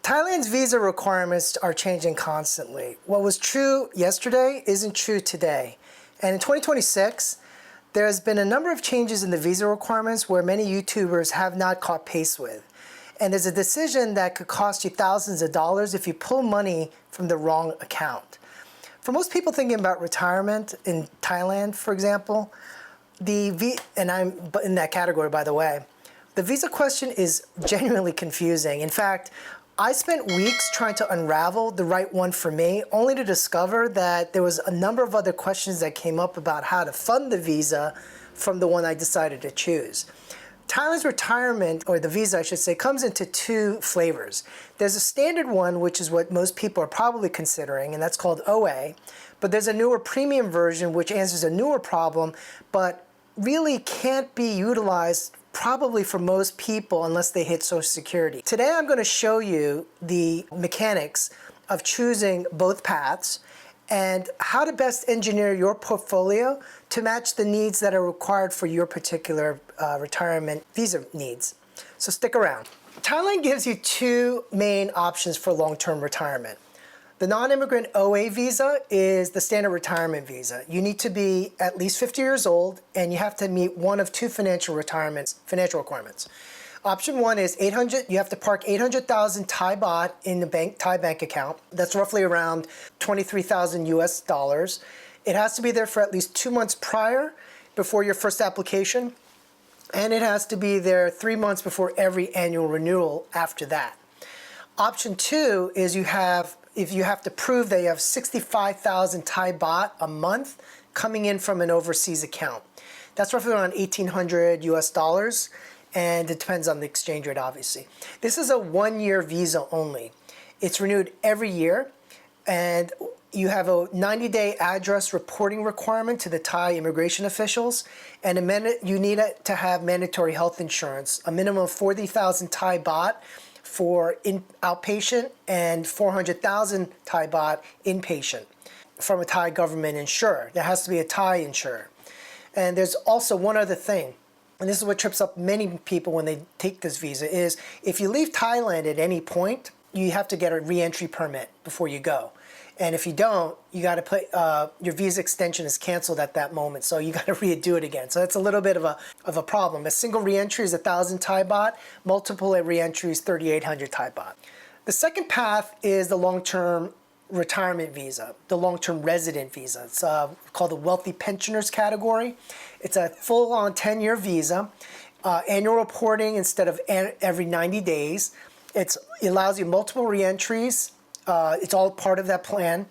Thailand's visa requirements are changing constantly. What was true yesterday isn't true today. And in 2026, there's been a number of changes in the visa requirements where many YouTubers have not caught pace with. And there's a decision that could cost you thousands of dollars if you pull money from the wrong account. For most people thinking about retirement in Thailand, for example, and I'm in that category, by the way, the visa question is genuinely confusing. In fact, I spent weeks trying to unravel the right one for me, only to discover that there was a number of other questions that came up about how to fund the visa from the one I decided to choose. Thailand's retirement, or the visa I should say, comes into two flavors. There's a standard one, which is what most people are probably considering, and that's called O-A. But there's a newer premium version which answers a newer problem, but really can't be utilized probably for most people unless they hit Social Security. Today I'm going to show you the mechanics of choosing both paths and how to best engineer your portfolio to match the needs that are required for your particular retirement visa needs. So stick around. Thailand gives you two main options for long-term retirement. The Non-Immigrant O-A visa is the standard retirement visa. You need to be at least 50 years old and you have to meet one of two financial requirements. Option one is you have to park 800,000 Thai baht in the Thai bank account. That's roughly around 23,000 US dollars. It has to be there for at least 2 months prior before your first application, and it has to be there 3 months before every annual renewal after that. Option two is if you have to prove that you have 65,000 Thai baht a month coming in from an overseas account. That's roughly around 1,800 US dollars, and it depends on the exchange rate, obviously. This is a one-year visa only. It's renewed every year, and you have a 90-day address reporting requirement to the Thai immigration officials, and you need to have mandatory health insurance, a minimum of 40,000 Thai baht for outpatient and 400,000 Thai baht inpatient from a Thai government insurer. There has to be a Thai insurer. And there's also one other thing, and this is what trips up many people when they take this visa, is if you leave Thailand at any point, you have to get a re-entry permit before you go. And if you don't, you got to put your visa extension is canceled at that moment, so you got to redo it again. So that's a little bit of a problem. A single re-entry is 1,000 Thai baht, multiple re-entry is 3,800 Thai baht. The second path is the long-term retirement visa, the long-term resident visa. It's called the wealthy pensioners category. It's a full-on 10-year visa, annual reporting instead of every 90 days. It allows you multiple re-entries. It's all part of that plan,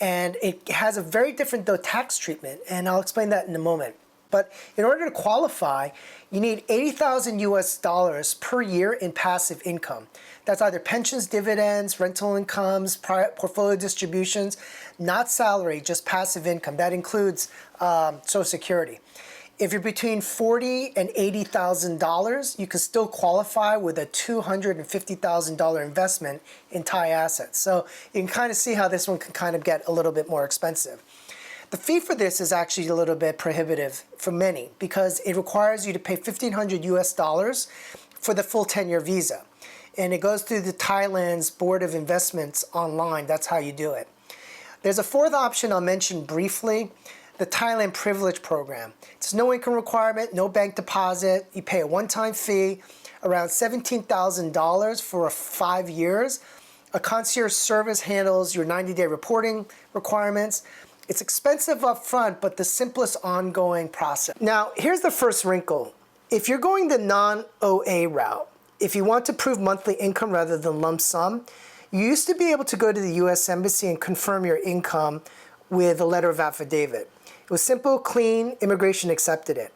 and it has a very different tax treatment, and I'll explain that in a moment. But in order to qualify, you need 80,000 US dollars per year in passive income. That's either pensions, dividends, rental incomes, portfolio distributions, not salary, just passive income. That includes Social Security. If you're between $40,000 and $80,000, you can still qualify with a $250,000 investment in Thai assets. So you can kind of see how this one can kind of get a little bit more expensive. The fee for this is actually a little bit prohibitive for many because it requires you to pay 1,500 US dollars for the full 10-year visa. And it goes through the Thailand's Board of Investments online. That's how you do it. There's a fourth option I'll mention briefly. The Thailand Privilege Program. It's no income requirement, no bank deposit. You pay a one-time fee, around $17,000 for 5 years. A concierge service handles your 90-day reporting requirements. It's expensive up front, but the simplest ongoing process. Now, here's the first wrinkle. If you're going the non-OA route, if you want to prove monthly income rather than lump sum, you used to be able to go to the US Embassy and confirm your income with a letter of affidavit. It was simple, clean, immigration accepted it.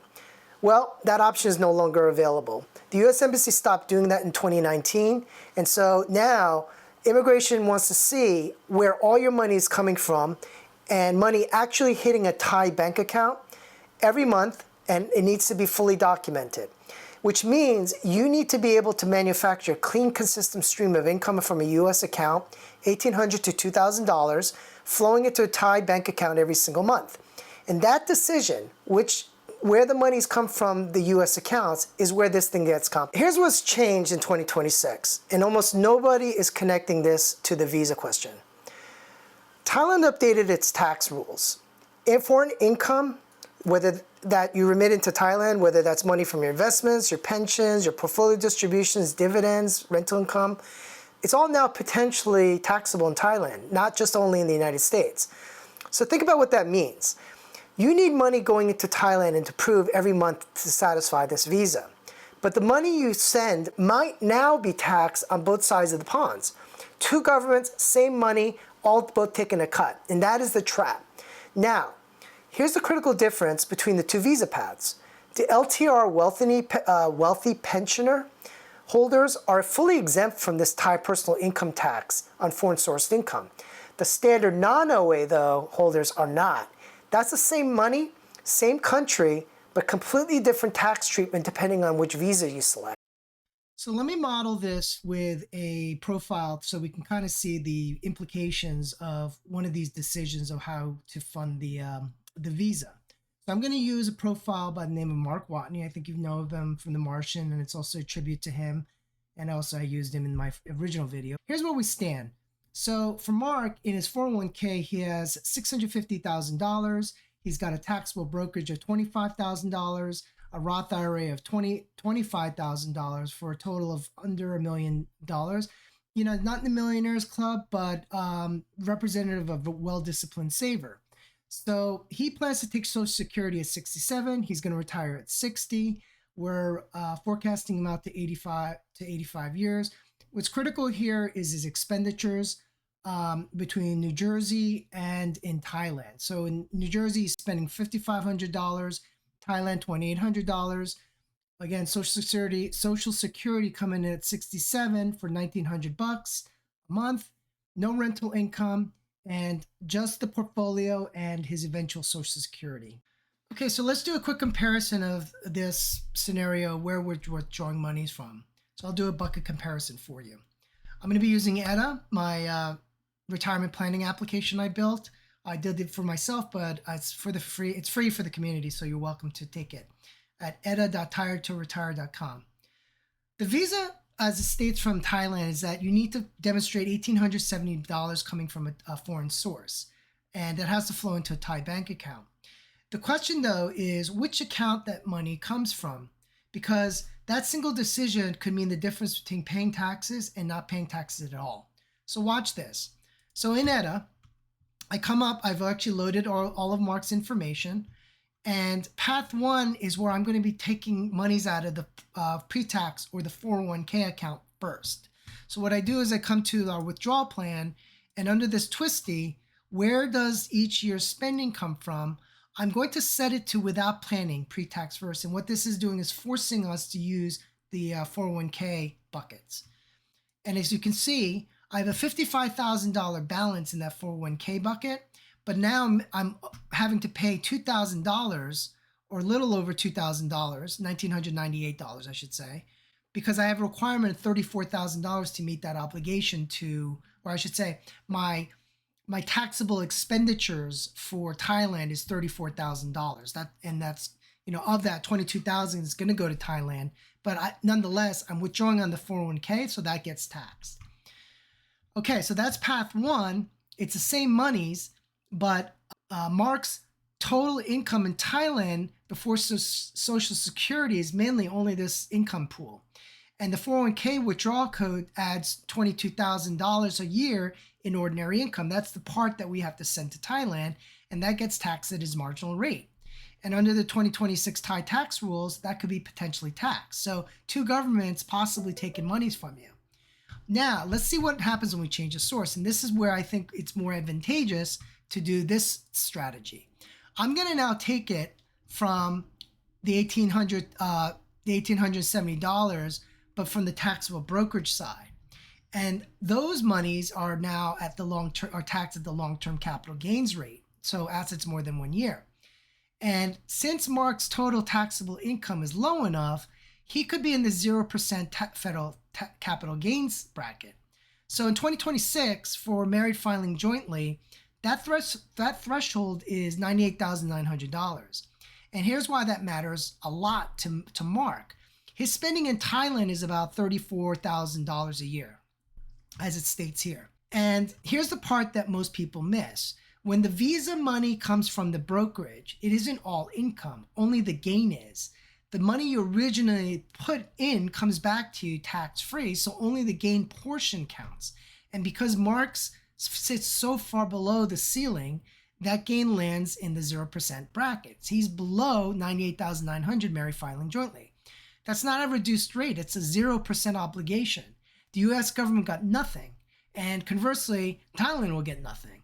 Well, that option is no longer available. The US Embassy stopped doing that in 2019, and so now immigration wants to see where all your money is coming from and money actually hitting a Thai bank account every month, and it needs to be fully documented, which means you need to be able to manufacture a clean, consistent stream of income from a US account, $1,800 to $2,000, flowing into a Thai bank account every single month. And that decision, which where the money's come from the US accounts is where this thing gets complicated. Here's what's changed in 2026, and almost nobody is connecting this to the visa question. Thailand updated its tax rules. If foreign income, whether that you remit into Thailand, whether that's money from your investments, your pensions, your portfolio distributions, dividends, rental income, it's all now potentially taxable in Thailand, not just only in the United States. So think about what that means. You need money going into Thailand and to prove every month to satisfy this visa. But the money you send might now be taxed on both sides of the ponds. Two governments, same money, all both taking a cut. And that is the trap. Now, here's the critical difference between the two visa paths. The LTR wealthy pensioner holders are fully exempt from this Thai personal income tax on foreign sourced income. The standard non-OA, though, holders are not. That's the same money, same country, but completely different tax treatment depending on which visa you select. So let me model this with a profile so we can kind of see the implications of one of these decisions of how to fund the visa. So I'm going to use a profile by the name of Mark Watney. I think you know of him from The Martian, and it's also a tribute to him. And also I used him in my original video. Here's where we stand. So for Mark, in his 401k, he has $650,000. He's got a taxable brokerage of $25,000, a Roth IRA of $25,000 for a total of under $1 million. You know, not in the millionaires club, but representative of a well-disciplined saver. So he plans to take Social Security at 67. He's going to retire at 60. We're forecasting him out to 85 years. What's critical here is his expenditures between New Jersey and in Thailand. So in New Jersey, he's spending $5,500, Thailand $2,800. Again, Social Security coming in at 67 for $1,900 a month, no rental income, and just the portfolio and his eventual Social Security. Okay, so let's do a quick comparison of this scenario where we're withdrawing monies from. So I'll do a bucket comparison for you. I'm going to be using AiRA, my retirement planning application I built. I did it for myself, but it's free for the community, so you're welcome to take it at aira.tiredtoretire.com. The visa, as it states from Thailand, is that you need to demonstrate $1,870 coming from a foreign source, and that has to flow into a Thai bank account. The question, though, is which account that money comes from, because that single decision could mean the difference between paying taxes and not paying taxes at all. So watch this. So in AiRA, I've actually loaded all of Mark's information, and path 1 is where I'm going to be taking monies out of the pre-tax or the 401k account first. So what I do is I come to our withdrawal plan, and under this twisty, where does each year's spending come from? I'm going to set it to without planning, pre-tax first. And what this is doing is forcing us to use the 401k buckets. And as you can see, I have a $55,000 balance in that 401k bucket, but now I'm having to pay $2,000 or a little over $2,000, $1,998, I should say, because I have a requirement of $34,000 to meet that obligation or I should say my taxable expenditures for Thailand is $34,000. That's of that, $22,000 is going to go to Thailand, but nonetheless I'm withdrawing on the 401k, so that gets taxed. Okay, so that's path 1. It's the same monies, but Mark's total income in Thailand before Social Security is mainly only this income pool. And the 401k withdrawal code adds $22,000 a year in ordinary income. That's the part that we have to send to Thailand, and that gets taxed at his marginal rate. And under the 2026 Thai tax rules, that could be potentially taxed. So two governments possibly taking monies from you. Now, let's see what happens when we change the source. And this is where I think it's more advantageous to do this strategy. I'm going to now take it from the $1,870, but from the taxable brokerage side. And those monies are now at the taxed at the long-term capital gains rate. So assets more than 1 year. And since Mark's total taxable income is low enough, he could be in the 0% federal capital gains bracket. So in 2026, for married filing jointly, that threshold is $98,900. And here's why that matters a lot to Mark. His spending in Thailand is about $34,000 a year, as it states here. And here's the part that most people miss. When the visa money comes from the brokerage, it isn't all income, only the gain is. The money you originally put in comes back to you tax-free, so only the gain portion counts. And because Mark's sits so far below the ceiling, that gain lands in the 0% brackets. He's below $98,900 Mary filing jointly. That's not a reduced rate, it's a 0% obligation. The US government got nothing, and conversely, Thailand will get nothing.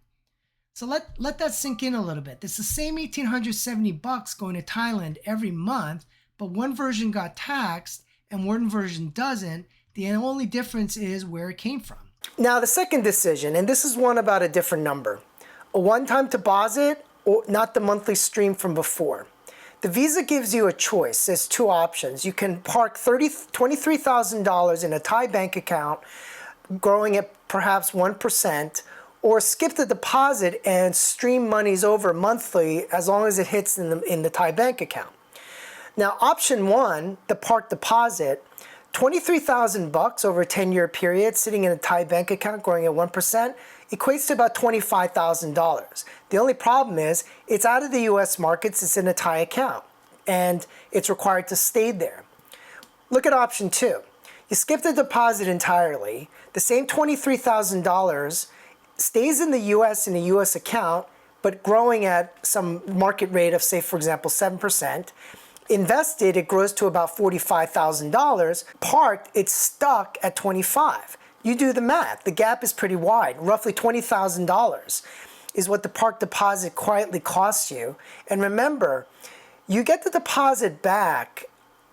So let that sink in a little bit. It's the same $1,870 going to Thailand every month, but one version got taxed and one version doesn't. The only difference is where it came from. Now the second decision, and this is one about a different number. A one-time deposit or not the monthly stream from before. The visa gives you a choice. There's two options. You can park $23,000 in a Thai bank account, growing at perhaps 1%, or skip the deposit and stream monies over monthly as long as it hits in the Thai bank account. Now, option one, the park deposit, $23,000 over a 10-year period sitting in a Thai bank account growing at 1% equates to about $25,000. The only problem is it's out of the US markets, it's in a Thai account, and it's required to stay there. Look at option two. You skip the deposit entirely. The same $23,000 stays in the US in a US account, but growing at some market rate of, say, for example, 7%. Invested, it grows to about $45,000. Parked, it's stuck at $25,000. You do the math. The gap is pretty wide. Roughly $20,000 is what the park deposit quietly costs you. And remember, you get the deposit back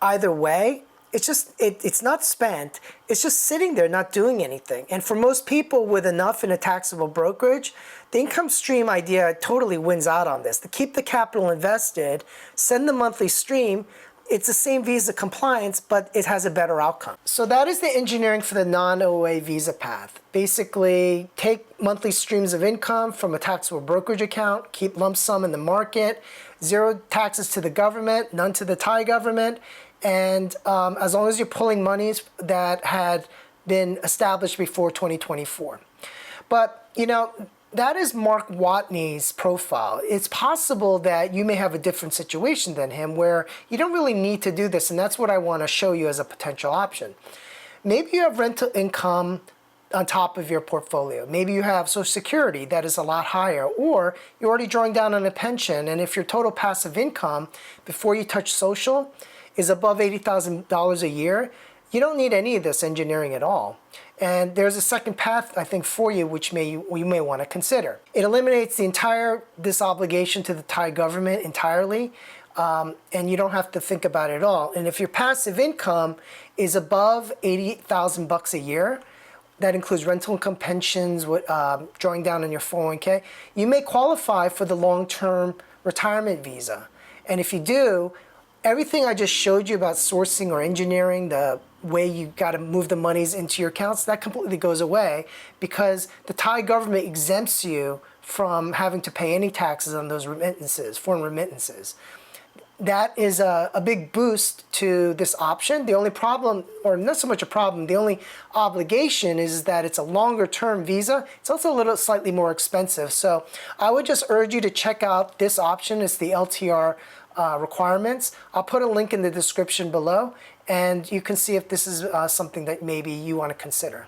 either way. It's not spent. It's just sitting there not doing anything. And for most people with enough in a taxable brokerage, the income stream idea totally wins out on this. To keep the capital invested, send the monthly stream, it's the same visa compliance, but it has a better outcome. So that is the engineering for the non-OA visa path. Basically, take monthly streams of income from a taxable brokerage account, keep lump sum in the market, zero taxes to the government, none to the Thai government, and as long as you're pulling monies that had been established before 2024. But, you know, that is Mark Watney's profile. It's possible that you may have a different situation than him where you don't really need to do this, and that's what I want to show you as a potential option. Maybe you have rental income on top of your portfolio. Maybe you have Social Security that is a lot higher, or you're already drawing down on a pension, and if your total passive income before you touch social is above $80,000 a year, you don't need any of this engineering at all. And there's a second path, I think, for you, which you may want to consider. It eliminates this obligation to the Thai government entirely, and you don't have to think about it at all. And if your passive income is above $80,000 a year, that includes rental income, pensions, drawing down on your 401k, you may qualify for the long-term retirement visa. And if you do, everything I just showed you about sourcing or engineering, the way you got to move the monies into your accounts, that completely goes away because the Thai government exempts you from having to pay any taxes on those remittances, foreign remittances. That is a big boost to this option. The only problem, or not so much a problem, the only obligation is that it's a longer term visa. It's also a little slightly more expensive. So I would just urge you to check out this option. It's the LTR requirements. I'll put a link in the description below, and you can see if this is something that maybe you want to consider.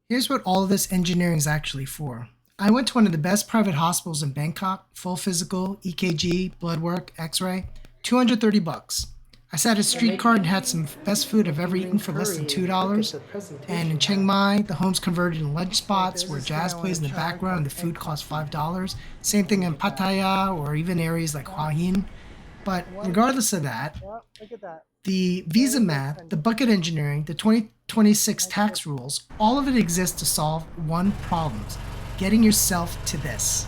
Here's what all of this engineering is actually for. I went to one of the best private hospitals in Bangkok, full physical, EKG, blood work, x-ray, $230. I sat at a streetcar and had some best food I've ever eaten for less than $2. And in Chiang Mai, the home's converted into lunch spots where jazz plays in the background and the food costs $5. Same thing in Pattaya or even areas like Hua Hin. But regardless of that, the visa math, the bucket engineering, the 2026 tax rules, all of it exists to solve one problem: getting yourself to this.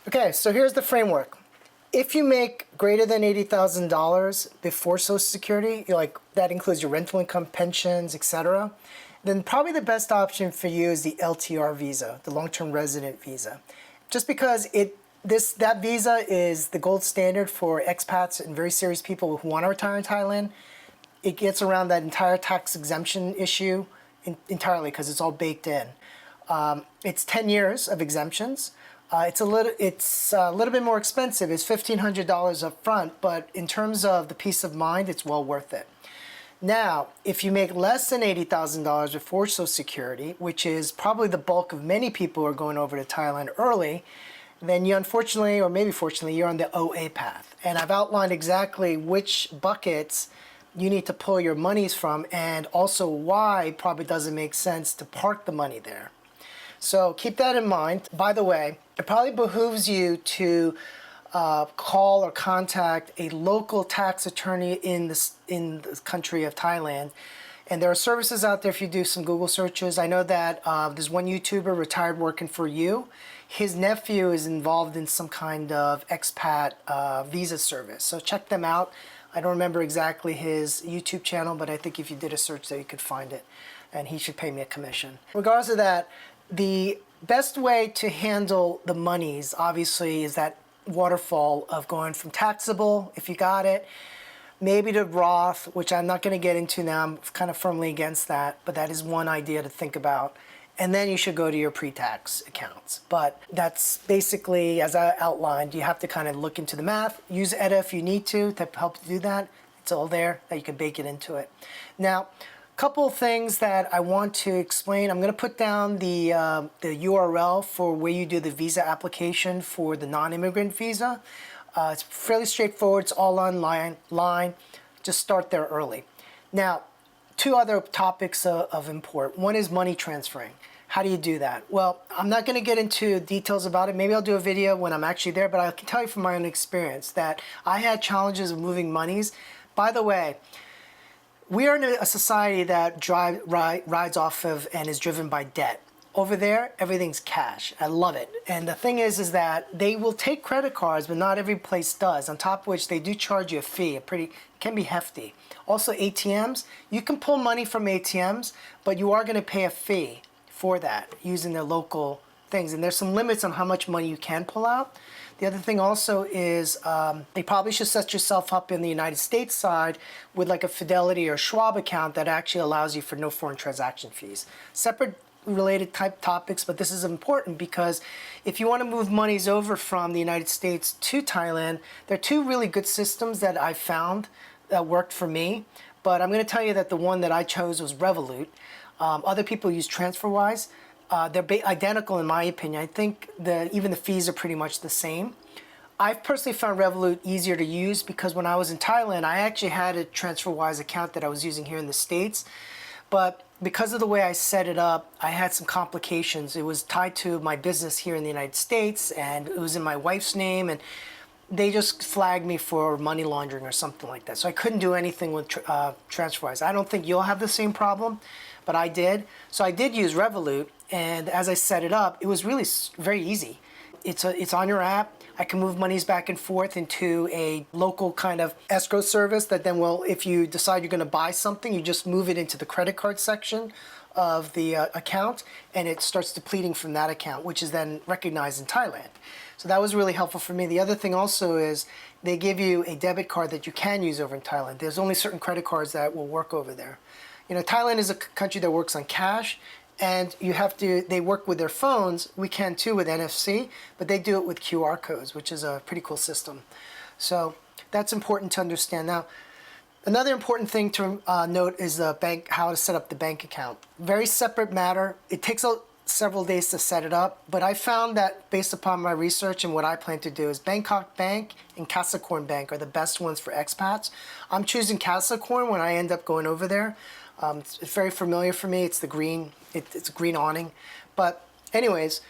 Okay, so here's the framework. If you make greater than $80,000 before Social Security, that includes your rental income, pensions, etc., then probably the best option for you is the LTR visa, the long-term resident visa. Just because it That visa is the gold standard for expats and very serious people who want to retire in Thailand. It gets around that entire tax exemption issue entirely because it's all baked in. It's 10 years of exemptions. It's a little bit more expensive. It's $1,500 up front, but in terms of the peace of mind, it's well worth it. Now, if you make less than $80,000 before Social Security, which is probably the bulk of many people who are going over to Thailand early, then you unfortunately, or maybe fortunately, you're on the OA path. And I've outlined exactly which buckets you need to pull your monies from and also why it probably doesn't make sense to park the money there. So keep that in mind. By the way, it probably behooves you to call or contact a local tax attorney in the country of Thailand. And there are services out there if you do some Google searches. I know that there's one YouTuber retired working for you. His nephew is involved in some kind of expat visa service. So check them out. I don't remember exactly his YouTube channel, but I think if you did a search there, you could find it. And he should pay me a commission. Regardless of that, the best way to handle the monies, obviously, is that waterfall of going from taxable, if you got it, maybe to Roth, which I'm not going to get into now. I'm kind of firmly against that, but that is one idea to think about. And then you should go to your pre-tax accounts. But that's basically, as I outlined, you have to kind of look into the math. Use EDA if you need to help do that. It's all there that you can bake it into it. Now, couple of things that I want to explain. I'm going to put down the URL for where you do the visa application for the non-immigrant visa. It's fairly straightforward. It's all online. Just start there early. Now, two other topics of import. One is money transferring. How do you do that? Well, I'm not going to get into details about it. Maybe I'll do a video when I'm actually there, but I can tell you from my own experience that I had challenges of moving monies. By the way, we are in a society that rides off of and is driven by debt. Over there, everything's cash. I love it. And the thing is that they will take credit cards, but not every place does. On top of which, they do charge you a fee. It can be hefty. Also, ATMs, you can pull money from ATMs, but you are going to pay a fee for that using their local things. And there's some limits on how much money you can pull out. The other thing also is they probably should set yourself up in the United States side with like a Fidelity or Schwab account that actually allows you for no foreign transaction fees. Separate related type topics, but this is important because if you want to move monies over from the United States to Thailand, there are two really good systems that I found that worked for me. But I'm going to tell you that the one that I chose was Revolut. Other people use TransferWise. They're identical in my opinion. I think even the fees are pretty much the same. I've personally found Revolut easier to use because when I was in Thailand, I actually had a TransferWise account that I was using here in the States. But because of the way I set it up, I had some complications. It was tied to my business here in the United States, and it was in my wife's name, and they just flagged me for money laundering or something like that. So I couldn't do anything with TransferWise. I don't think you'll have the same problem, but I did. So I did use Revolut, and as I set it up, it was really very easy. It's on your app. I can move monies back and forth into a local kind of escrow service that then will, if you decide you're going to buy something, you just move it into the credit card section of the account, and it starts depleting from that account, which is then recognized in Thailand. So that was really helpful for me. The other thing also is they give you a debit card that you can use over in Thailand. There's only certain credit cards that will work over there. You know, Thailand is a country that works on cash, and they work with their phones. We can too with NFC, but they do it with QR codes, which is a pretty cool system. So that's important to understand. Now, another important thing to note is how to set up the bank account. Very separate matter. It takes several days to set it up, but I found that based upon my research and what I plan to do is Bangkok Bank and Casacorn Bank are the best ones for expats. I'm choosing Casacorn when I end up going over there. It's very familiar for me. It's the green. It's a green awning. But anyways,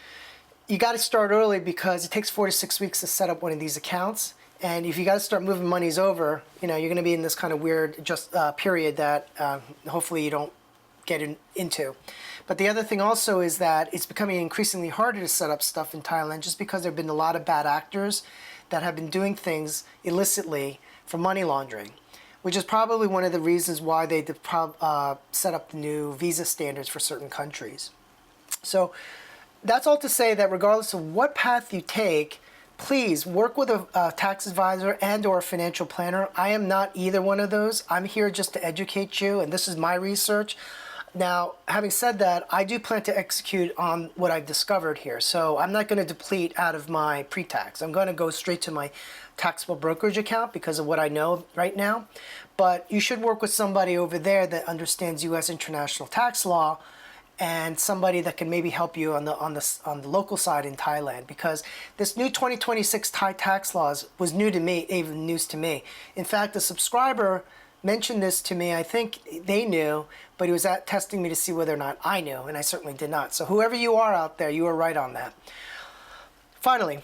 you got to start early because it takes 4 to 6 weeks to set up one of these accounts. And if you got to start moving monies over, you know, you're going to be in this kind of weird period that hopefully you don't get into. But the other thing also is that it's becoming increasingly harder to set up stuff in Thailand just because there have been a lot of bad actors that have been doing things illicitly for money laundering, which is probably one of the reasons why they set up the new visa standards for certain countries. So that's all to say that regardless of what path you take, please work with a tax advisor and or a financial planner. I am not either one of those. I'm here just to educate you, and this is my research. Now, having said that, I do plan to execute on what I've discovered here. So I'm not going to deplete out of my pre-tax. I'm going to go straight to my taxable brokerage account because of what I know right now. But you should work with somebody over there that understands U.S. international tax law, and somebody that can maybe help you on the local side in Thailand, because this new 2026 Thai tax laws was new to me, even news to me. In fact, a subscriber mentioned this to me. I think they knew, but he was testing me to see whether or not I knew, and I certainly did not. So whoever you are out there, you are right on that. Finally,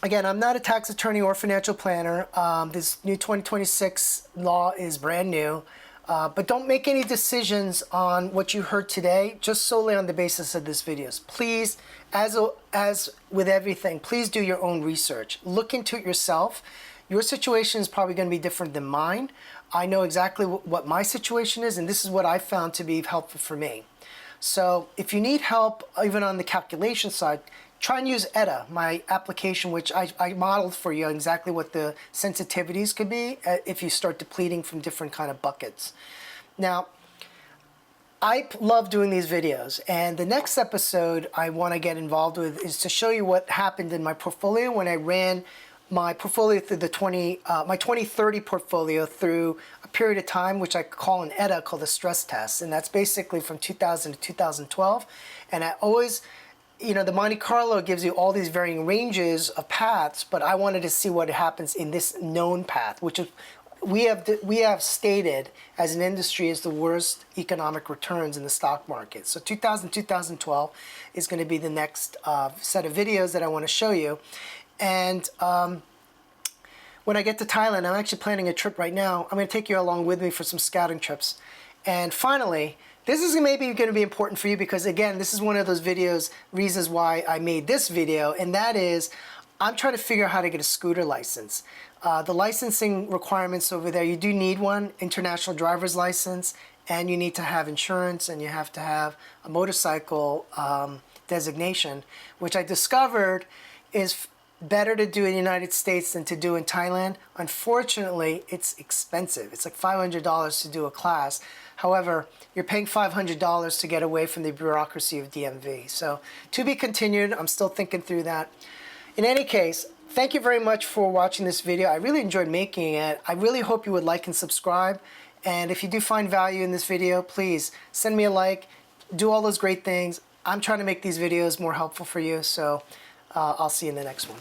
again, I'm not a tax attorney or financial planner. This new 2026 law is brand new. But don't make any decisions on what you heard today just solely on the basis of this videos. Please, as with everything, please do your own research. Look into it yourself. Your situation is probably going to be different than mine. I know exactly what my situation is, and this is what I found to be helpful for me. So if you need help, even on the calculation side, try and use AiRA, my application, which I modeled for you exactly what the sensitivities could be if you start depleting from different kind of buckets. Now, I love doing these videos, and the next episode I want to get involved with is to show you what happened in my portfolio when I ran my portfolio through my 2030 portfolio through a period of time, which I call an AiRA, called the stress test, and that's basically from 2000 to 2012. And I always, you know, the Monte Carlo gives you all these varying ranges of paths, but I wanted to see what happens in this known path, which is we have stated as an industry is the worst economic returns in the stock market. So 2012 is going to be the next set of videos that I want to show you. And when I get to Thailand, I'm actually planning a trip right now. I'm going to take you along with me for some scouting trips. And finally, this is maybe going to be important for you because, again, this is one of those reasons why I made this video, and that is I'm trying to figure out how to get a scooter license. The licensing requirements over there, you do need one, international driver's license, and you need to have insurance, and you have to have a motorcycle designation, which I discovered is better to do in the United States than to do in Thailand. Unfortunately, it's expensive. It's like $500 to do a class. However, you're paying $500 to get away from the bureaucracy of DMV. So to be continued. I'm still thinking through that. In any case, thank you very much for watching this video. I really enjoyed making it. I really hope you would like and subscribe. And if you do find value in this video, please send me a like, do all those great things. I'm trying to make these videos more helpful for you. So I'll see you in the next one.